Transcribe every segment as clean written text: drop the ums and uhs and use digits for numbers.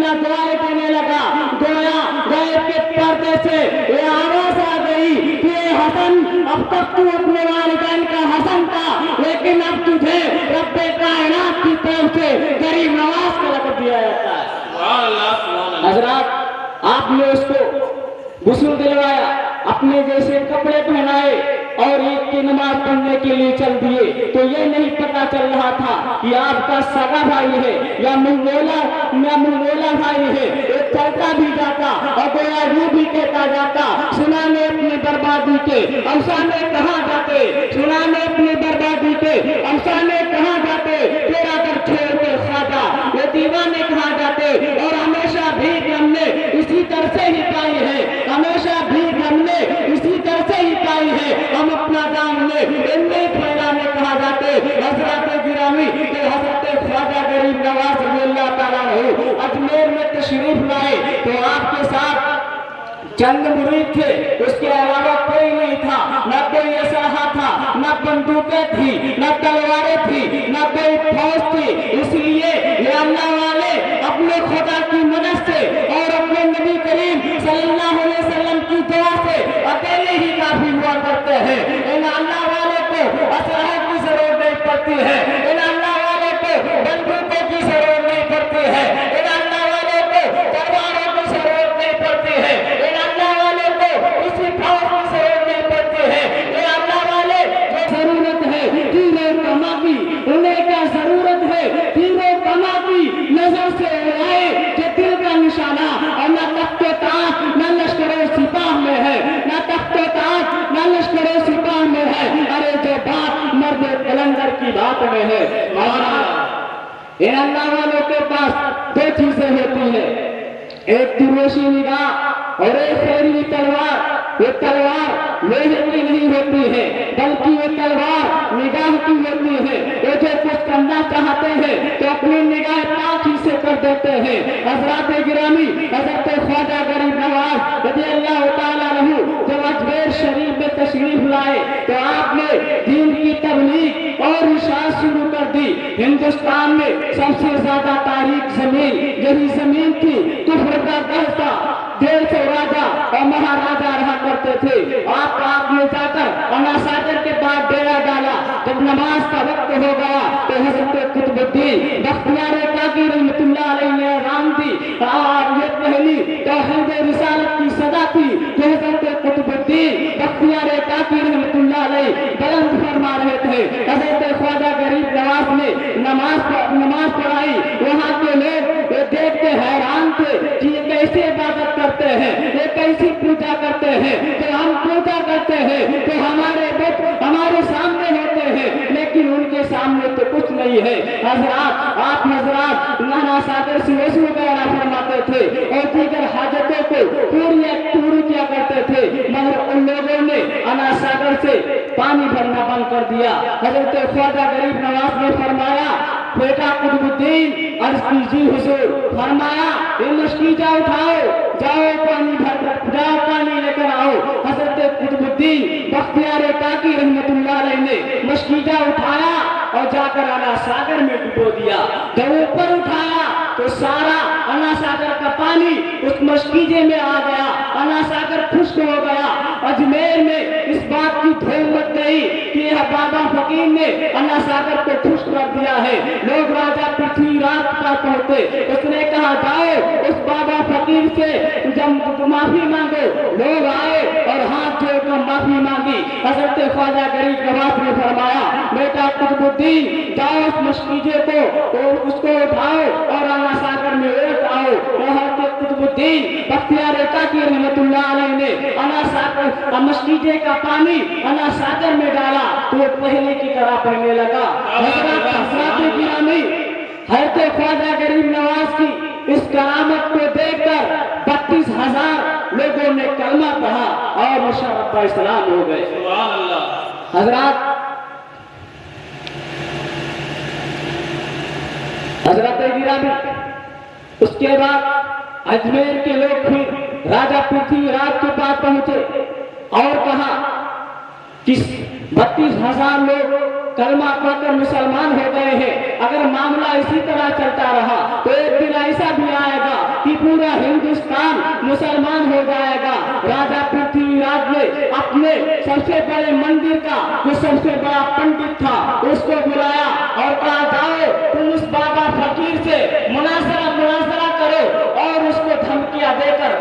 लगा, दुआएं देने लगा। गोया गैब के पर्दे से ये आवाज आ गई कि ये हसन, अब तक तू अपने वालिदैन का हसन था, लेकिन अब तुझे रब्बे कायनात की तरफ से गरीब नवाज का लक़ब दिया जाता है। हजरात, आपने उसको गुस्ल दिलवाया, अपने जैसे कपड़े पहनाए और ईद की नमाज पढ़ने के लिए चल दिए, तो ये नहीं पता चल रहा था कि आपका सगा भाई है या मुंगोला भाई है। एक चलता भी जाता और गोया यूं भी कहता जाता, सुनाने अपनी बर्बादी के अफसाने कहाँ जाते, सुनाने अपनी बर्बादी के अफसाने कहाँ जाते, तेरा कर छोड़ के ख्वाजा ये दीवाने कहाँ जाते। और हमेशा भीख हमने इसी तरह से ही पाई है, हमेशा भीख हमने इसी तरह से ही पाई है। हम अपना दाम ले इनमें फैलाने कहा जाते। हजरत गिरामी हजरत ख्वाजा गरीब नवाज रज़ी अल्लाह ताला अन्हु अजमेर में तशरीफ लाए तो आपके साथ चंद मुरीद थे, उसके अलावा कोई नहीं था, न कोई असलहा था, न बंदूकें थी, न तलवारें थी, न कोई फौज थी। इसलिए ये अल्लाह वाले अपने खुदा की मदद से और अपने नबी करीम सल्लल्लाहु अलैहि वसल्लम की दुआ से अकेले ही काफी हुआ करते हैं। इन अल्लाह वाले को असलहे की जरूरत नहीं पड़ती है, इन अल्लाह वाले को बंदूकों की जरूरत नहीं पड़ती है, इन अल्लाह वाले को तलवारों की जरूरत नहीं पड़ती है, इन अल्लाह वाले को किसी फौज की जरूरत नहीं पड़ती है। इन अल्लाह वाले जो जरूरत है तीनों कमा की, उन्हें क्या जरूरत है तीनों कमा की नजर से उड़ाए कि दिल का निशाना और न तख्तो ताज न लश्करों सिपाह में है, न तख्तो ताज न लश्करों सिपाह में है। अरे जो बात मर्द कलंदर की बात में है। इन अल्लाह वालों के पास दो चीजें होती है, एक तिरवेशी निगाह और एक फेरी तलवार। ये तलवार लोहे की नहीं होती है, बल्कि ये तलवार निगाह की होती है। ये जो कुछ करना चाहते हैं तो अपनी निगाह पाक ही से कर देते हैं। हजरत गिरामी हजरत ख्वाजा गरीब नवाज रज़ी अल्लाह ताला अन्हु जब अजमेर शरीफ में तशरीफ लाए तो आपने दीन की तबलीग और इशाअत शुरू कर दी। हिंदुस्तान में सबसे ज्यादा तारीख जमीन यही जमीन थी, कुफ्र का दर था, 150 राजा और महाराजा रहा करते थे। आपने जाकर अनासागर के बाद डेरा डाला। जब नमाज का वक्त हो गया तो हजरत कुतुबुद्दीन बख्तियार काकी रहमतुल्लाह अलैह ने ऐलान दी, और ये पहली तौहीद रिसालत की सदा थी जो हजरत कुतुबुद्दीन बख्तियार काकी रहमतुल्लाह अलैह बुलंद फरमा रहे थे। हजरत ख्वाजा गरीब नवाज ने नमाज पढ़ाई। वहाँ के लोग देख के हैरान थे कि ये कैसे इबादत करते हैं, ये कैसी पूजा करते हैं। तो हम पूजा करते हैं तो हमारे बुत हमारे सामने होते हैं, लेकिन उनके सामने तो कुछ नहीं है। आप हजरात नाना सागर से वजू वगैरह फरमाते थे और दीगर हाजतों को पूरी किया करते थे, मगर उन लोगों ने अना सागर से पानी भरना बंद कर दिया। हजरत ख्वाजा गरीब नवाज ने फरमाया, बेटा कुतुबुद्दीन अर्ज कीजिए हुजूर, फरमाया ये मशकीजा उठाओ, जाओ पानी लेकर आओ। हजरत कुतुबुद्दीन बख्तियार काकी रहमतुल्लाह अलैह ने मशकीजा उठाया और जाकर अना सागर में डुबो दिया। जब ऊपर उठाया तो सारा अना सागर का पानी उस मशकीजे में आ गया, अना सागर खुश्क हो गया। अजमेर में इस बात की धूम मच गई कि यह बाबा फकीर ने अना सागर को खुश्क कर दिया है। लोग राजा पृथ्वीराज का पहुंचे, उसने कहा जाओ उस बाबा फकीर से जब माफी मांगो। लोग आए और हाथ जोड़कर माफी मांगी। हजरत ख्वाजा गरीब नवाज ने फरमाया, बेटा कुतुबुद्दीन जाओ उस मशकीजे को और उसको उठाओ और अना सागर में लेट आओ। हजरत कुतुबुद्दीन बख्तियार काकी रहमतुल्लाह अलैह ने अना सागर मशकीजे का पानी अना सागर में डाला तो वो पहले की तरह बहने लगा। हजरत गिरामी हजरत ख्वाजा गरीब नवाज की इस करामत को देखकर 32,000 लोगों ने कलमा पढ़ा और मुशर्रफ इस्लाम हो गए। सुभान अल्लाह। हजरत गिरामी उसके बाद अजमेर के लोग फिर राजा पृथ्वीराज के पास पहुंचे और कहा कि 32,000 लोग कलमा पढ़कर मुसलमान हो गए हैं, अगर मामला इसी तरह चलता रहा तो एक दिन ऐसा भी आएगा कि पूरा हिंदुस्तान मुसलमान हो जाएगा। राजा पृथ्वीराज ने अपने सबसे बड़े मंदिर का जो सबसे बड़ा पंडित था उसको बुलाया और कहा जाओ तुम उस बाबा फकीर से मुनासरा करो और उसको धमकियां देकर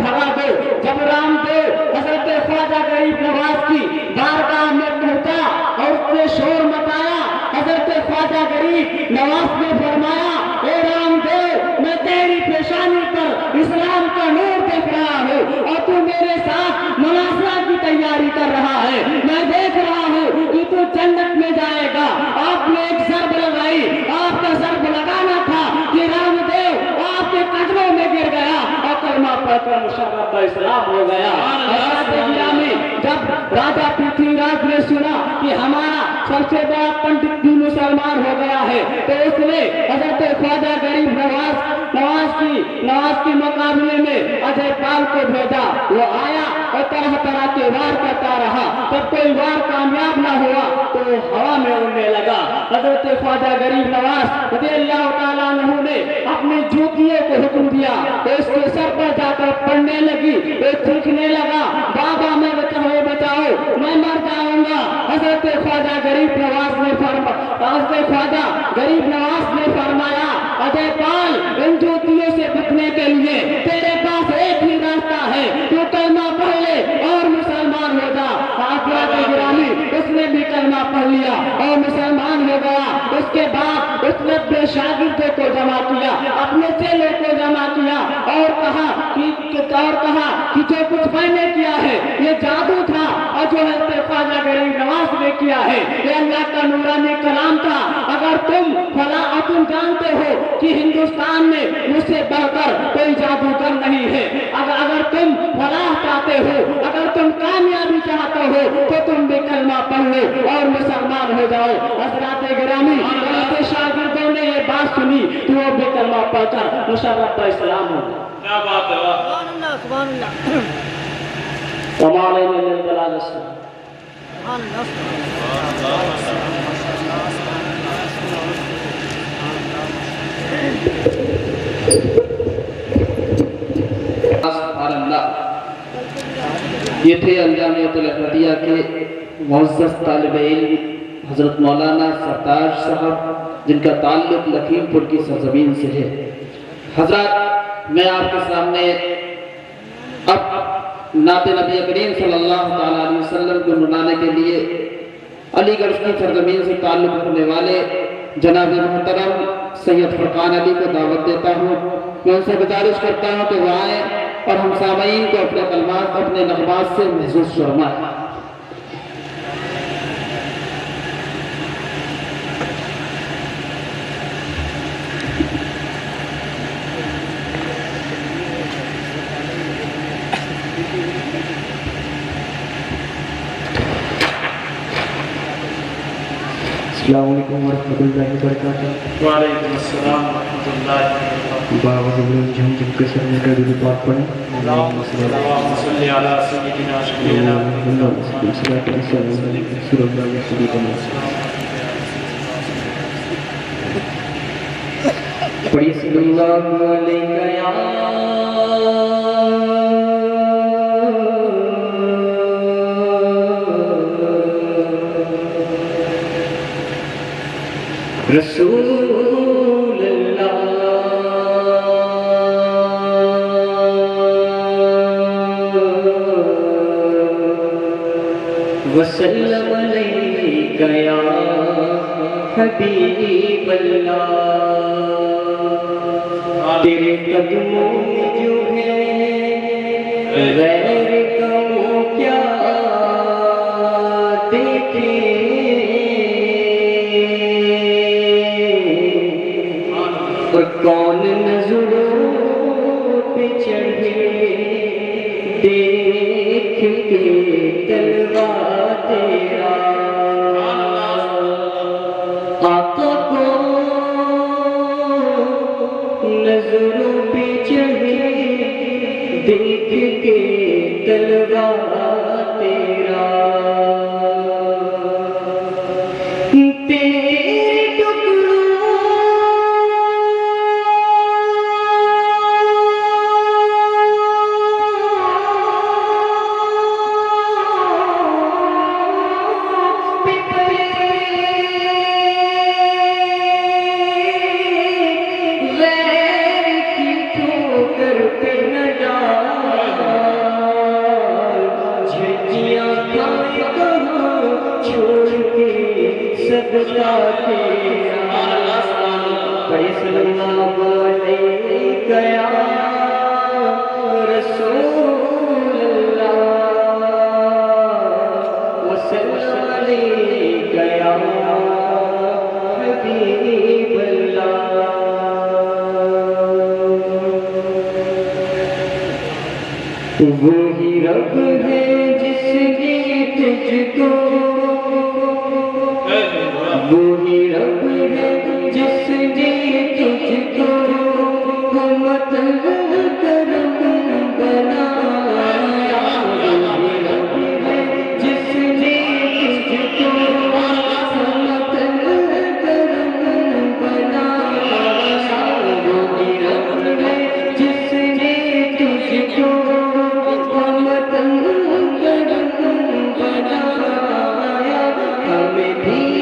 भगा दो। जब रामदेव हजरत ख्वाजा गरीब नवाज की बारगाह में पहुंचा और उसने शोर मचाया, हजरत ख्वाजा गरीब नवाज ने फरमाया, ए रामदेव मैं तेरी पेशानी पर इस्लाम का नूर देख रहा हूँ और तू मेरे साथ मुनासरा की तैयारी कर रहा है। मैं देख रहा हूँ कि तू जन्नत में जाएगा। आपने एक ज़र्ब लगाई, आपका ज़र्ब लगाना था कि रामदेव आपके कदमों में गिर गया और कलमा पढ़कर मुशर्रफ इस्लाम हो गया। जब राजा पृथ्वीराज ने सुना कि हमारा सबसे बड़ा पंडित भी मुसलमान हो गया है तो उसने हजरत ख्वाजा गरीब नवाज की मुकाबले में अजय पाल को भेजा। वो आया और तरह तरह के वार करता रहा। जब कोई वार कामयाब ना हुआ तो हवा में उड़ने लगा। हजरत ख्वाजा गरीब नवाज रज़ियल्लाहु ताला अन्हु ने अपनी जूतियों को हुक्म दिया तो इसके सर पर जाकर पड़ने लगी। वो चीखने लगा, बाबा मैं बचाओ मैं मर जाऊंगा। हजरत ख्वाजा गरीब नवाज ने फरमाया, अजय पाल इन जूतियों से बचने के लिए तेरे पास एक ही रास्ता है, तू कलमा पढ़ ले और मुसलमान हो जा। उसने भी कलमा पढ़ लिया और मुसलमान हो गया। उसके बाद उसने अपने शागिर्दों को जमा किया, अपने चेलों को जमा किया और कहा कि जो कुछ मैंने किया है ये जादू था और जो हजरत ख्वाजा गरीब नवाज ने किया है ये अल्लाह का नूरानी कलाम था। अगर तुम जानते हो कि हिंदुस्तान में मुझसे बढ़कर कोई जादूगर नहीं है, अगर तुम फलाह चाहते हो, अगर तुम कामयाबी चाहते हो तो तुम भी कलमा पढ़ लो और मुसलमान हो जाओ। हज़रात गिरामी उनके शागिर्दों ने ये बात सुनी तो वो भी कलमा पढ़कर मुशर्रफ इस्लाम हो। क्या बात है, सुभान अल्लाह। कमाल है मिन दलाल से ये थे अंजामियतुल अहमदिया के मुअज़्ज़ज़ तालिब इल्म हज़रत मौलाना सरताज साहब जिनका ताल्लुक लखीमपुर की सरज़मीन से है। हज़रत मैं आपके सामने अब नाते नबी करीम सल्लल्लाहु ताला अलैहि वसल्लम को मनाने के लिए अलीगढ़ की सरज़मीन से ताल्लुक रखने वाले जनाब मोहतरम सैयद फरकान अली को दावत देता हूँ। मैं उनसे गुजारिश करता हूँ कि वो आए और हम सामईन को अपने कलमात अपने नग़मात से महसूस फरमाएं। अस्सलामु अलैकुम वरहमतुल्लाहि वबरकातुहू। वालेकुम अस्सलाम वरहमतुल्लाहि वबरकातुहू। बाबा हम जिनके सर में का दिल पाक पढ़ें। अल्लाहुम्मा सल्ली अला सय्यिदिना शफीना पढ़िए सल्लल्लाहु अलैहि रसूल अल्लाह वसल्लम अलैका या हबीब अल्लाह। तेरे कदमों में जो है गैर का वो क्या देखे, और कौन नजरों पे चढ़े देख के तलवा तेरा। आका को नजरों पे चढ़े देख के तलवा तेरा। तेरे टुकड़ों السلام علیک یا رسول اللہ والسلام علیک یا حبیب اللہ وہی رب ہے جس نے تجھ کو وہی رب ہے جس نے تجھ کو رحمت کرم بنایا وہی رب ہے جس نے تجھ کو رحمت کرم بنایا وہی رب ہے جس نے تجھ کو رحمت کرم بنایا ہمیں بھی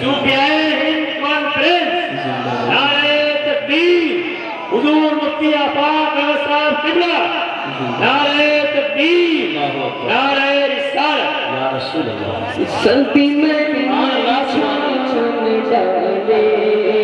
صوفیائے ہند کانفرنس، نعرہ تکبیر، حضور مفتی آفاق احمد صاحب قبلہ، نعرہ تکبیر، نعرہ رسالت، یا رسول اللہ سلطی میں ڈالے